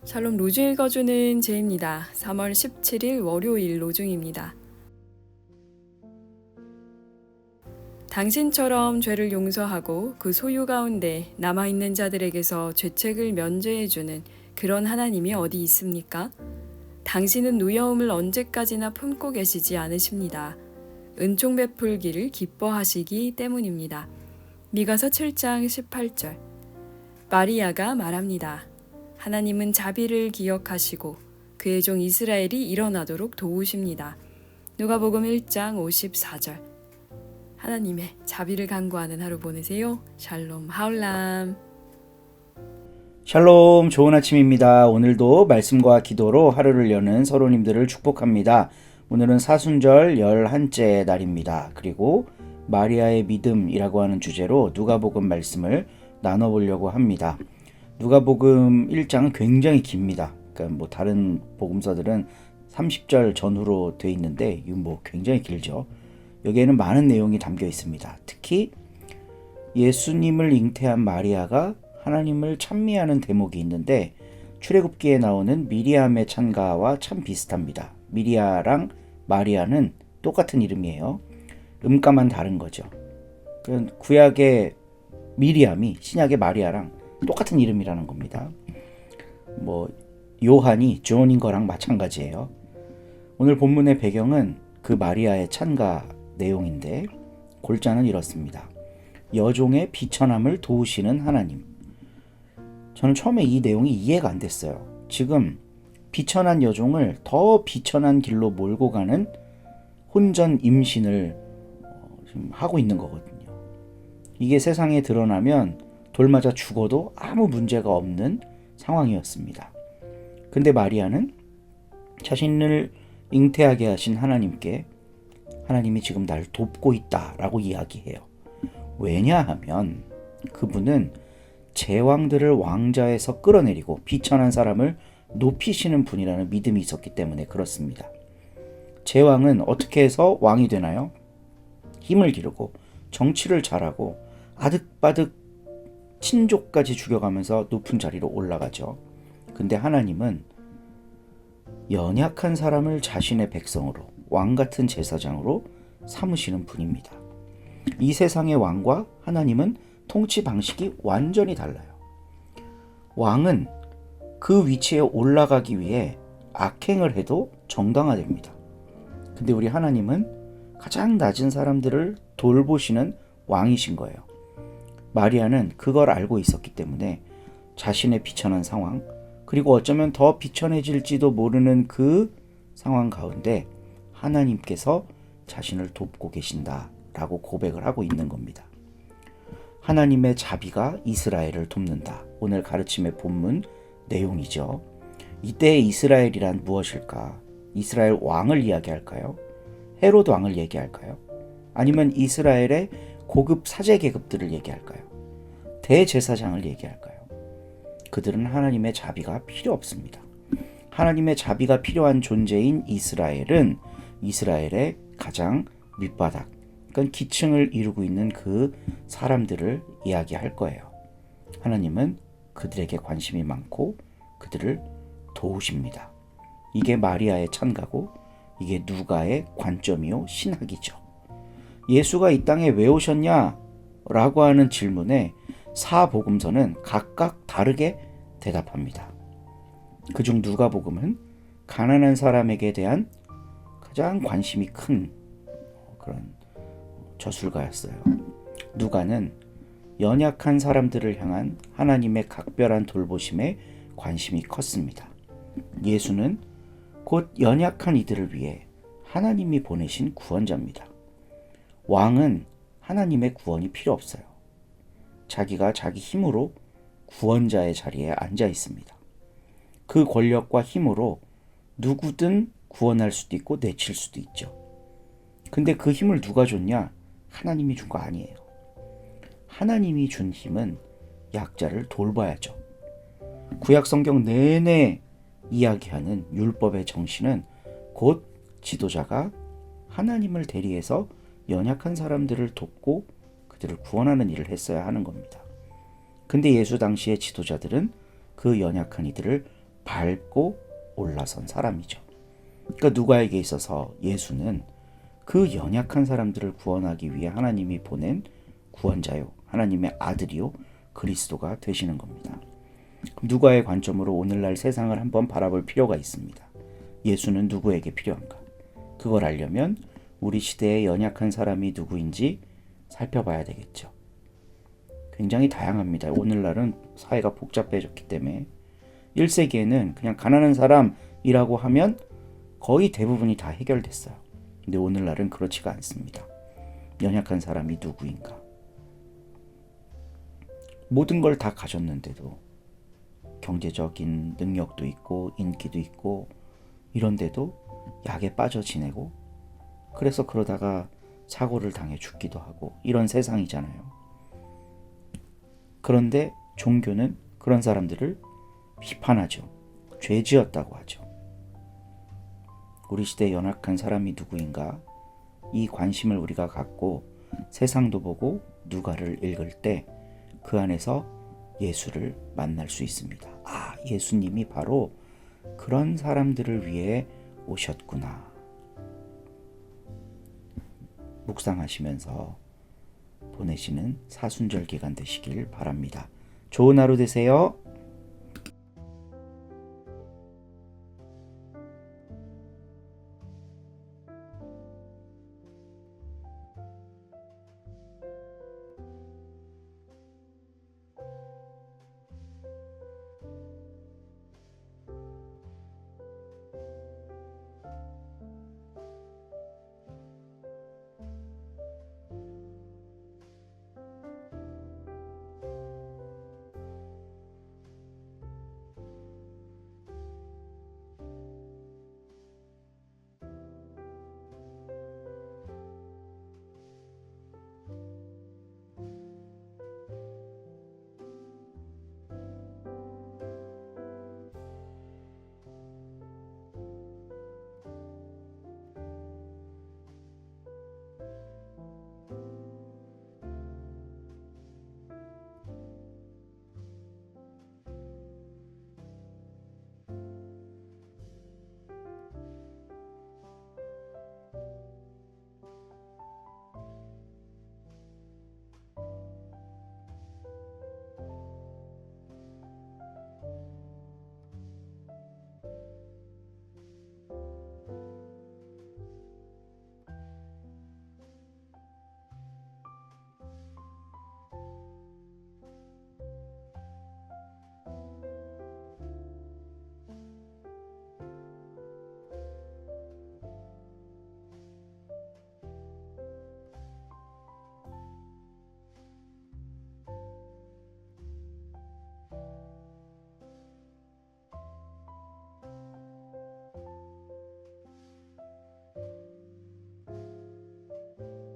샬롬 로중 읽어주는 제입니다. 3월 17일 월요일 로중입니다. 당신처럼 죄를 용서하고 그 소유 가운데 남아있는 자들에게서 죄책을 면제해주는 그런 하나님이 어디 있습니까? 당신은 누여움을 언제까지나 품고 계시지 않으십니다. 은총 베풀기를 기뻐하시기 때문입니다. 미가서 7장 18절. 마리아가 말합니다. 하나님은 자비를 기억하시고 그의 종 이스라엘이 일어나도록 도우십니다. 누가복음 1장 54절. 하나님의 자비를 간구하는 하루 보내세요. 샬롬 하울람. 샬롬, 좋은 아침입니다. 오늘도 말씀과 기도로 하루를 여는 서로님들을 축복합니다. 오늘은 사순절 11째 날입니다. 그리고 마리아의 믿음이라고 하는 주제로 누가복음 말씀을 나눠보려고 합니다. 누가복음 1장은 굉장히 깁니다. 그러니까 다른 복음서들은 30절 전후로 돼 있는데 이건 굉장히 길죠. 여기에는 많은 내용이 담겨 있습니다. 특히 예수님을 잉태한 마리아가 하나님을 찬미하는 대목이 있는데 출애굽기에 나오는 미리암의 찬가와 참 비슷합니다. 미리아랑 마리아는 똑같은 이름이에요. 음가만 다른 거죠. 구약의 미리암이 신약의 마리아랑 똑같은 이름이라는 겁니다. 요한이 존인 거랑 마찬가지예요. 오늘 본문의 배경은 그 마리아의 찬가 내용인데 골자는 이렇습니다. 여종의 비천함을 도우시는 하나님. 저는 처음에 이 내용이 이해가 안 됐어요. 지금 비천한 여종을 더 비천한 길로 몰고 가는 혼전 임신을 지금 하고 있는 거거든요. 이게 세상에 드러나면 돌 맞아 죽어도 아무 문제가 없는 상황이었습니다. 근데 마리아는 자신을 잉태하게 하신 하나님께 하나님이 지금 날 돕고 있다라고 이야기해요. 왜냐하면 그분은 제왕들을 왕자에서 끌어내리고 비천한 사람을 높이시는 분이라는 믿음이 있었기 때문에 그렇습니다. 제왕은 어떻게 해서 왕이 되나요? 힘을 기르고 정치를 잘하고 아득바득 친족까지 죽여가면서 높은 자리로 올라가죠. 근데 하나님은 연약한 사람을 자신의 백성으로 왕같은 제사장으로 삼으시는 분입니다. 이 세상의 왕과 하나님은 통치 방식이 완전히 달라요. 왕은 그 위치에 올라가기 위해 악행을 해도 정당화됩니다. 근데 우리 하나님은 가장 낮은 사람들을 돌보시는 왕이신 거예요. 마리아는 그걸 알고 있었기 때문에 자신의 비천한 상황, 그리고 어쩌면 더 비천해질지도 모르는 그 상황 가운데 하나님께서 자신을 돕고 계신다라고 고백을 하고 있는 겁니다. 하나님의 자비가 이스라엘을 돕는다. 오늘 가르침의 본문 내용이죠. 이때의 이스라엘이란 무엇일까? 이스라엘 왕을 이야기할까요? 헤롯 왕을 얘기할까요? 아니면 이스라엘의 고급 사제 계급들을 얘기할까요? 대제사장을 얘기할까요? 그들은 하나님의 자비가 필요 없습니다. 하나님의 자비가 필요한 존재인 이스라엘은 이스라엘의 가장 밑바닥, 그러니까 기층을 이루고 있는 그 사람들을 이야기할 거예요. 하나님은 그들에게 관심이 많고 그들을 도우십니다. 이게 마리아의 찬가고 이게 누가의 관점이요 신학이죠. 예수가 이 땅에 왜 오셨냐? 라고 하는 질문에 사복음서는 각각 다르게 대답합니다. 그중 누가복음은 가난한 사람에게 대한 가장 관심이 큰 그런 저술가였어요. 누가는 연약한 사람들을 향한 하나님의 각별한 돌보심에 관심이 컸습니다. 예수는 곧 연약한 이들을 위해 하나님이 보내신 구원자입니다. 왕은 하나님의 구원이 필요 없어요. 자기가 자기 힘으로 구원자의 자리에 앉아 있습니다. 그 권력과 힘으로 누구든 구원할 수도 있고 내칠 수도 있죠. 근데 그 힘을 누가 줬냐? 하나님이 준 거 아니에요. 하나님이 준 힘은 약자를 돌봐야죠. 구약 성경 내내 이야기하는 율법의 정신은 곧 지도자가 하나님을 대리해서 연약한 사람들을 돕고 그들을 구원하는 일을 했어야 하는 겁니다. 근데 예수 당시의 지도자들은 그 연약한 이들을 밟고 올라선 사람이죠. 그러니까 누가에게 있어서 예수는 그 연약한 사람들을 구원하기 위해 하나님이 보낸 구원자요, 하나님의 아들이요, 그리스도가 되시는 겁니다. 그럼 누가의 관점으로 오늘날 세상을 한번 바라볼 필요가 있습니다. 예수는 누구에게 필요한가? 그걸 알려면 우리 시대의 연약한 사람이 누구인지 살펴봐야 되겠죠. 굉장히 다양합니다. 오늘날은 사회가 복잡해졌기 때문에 1세기에는 그냥 가난한 사람이라고 하면 거의 대부분이 다 해결됐어요. 근데 오늘날은 그렇지가 않습니다. 연약한 사람이 누구인가? 모든 걸 다 가졌는데도 경제적인 능력도 있고 인기도 있고 이런데도 약에 빠져 지내고, 그래서 그러다가 사고를 당해 죽기도 하고 이런 세상이잖아요. 그런데 종교는 그런 사람들을 비판하죠. 죄지었다고 하죠. 우리 시대에 연약한 사람이 누구인가? 이 관심을 우리가 갖고 세상도 보고 누가를 읽을 때 그 안에서 예수를 만날 수 있습니다. 아, 예수님이 바로 그런 사람들을 위해 오셨구나. 묵상하시면서 보내시는 사순절 기간 되시길 바랍니다. 좋은 하루 되세요.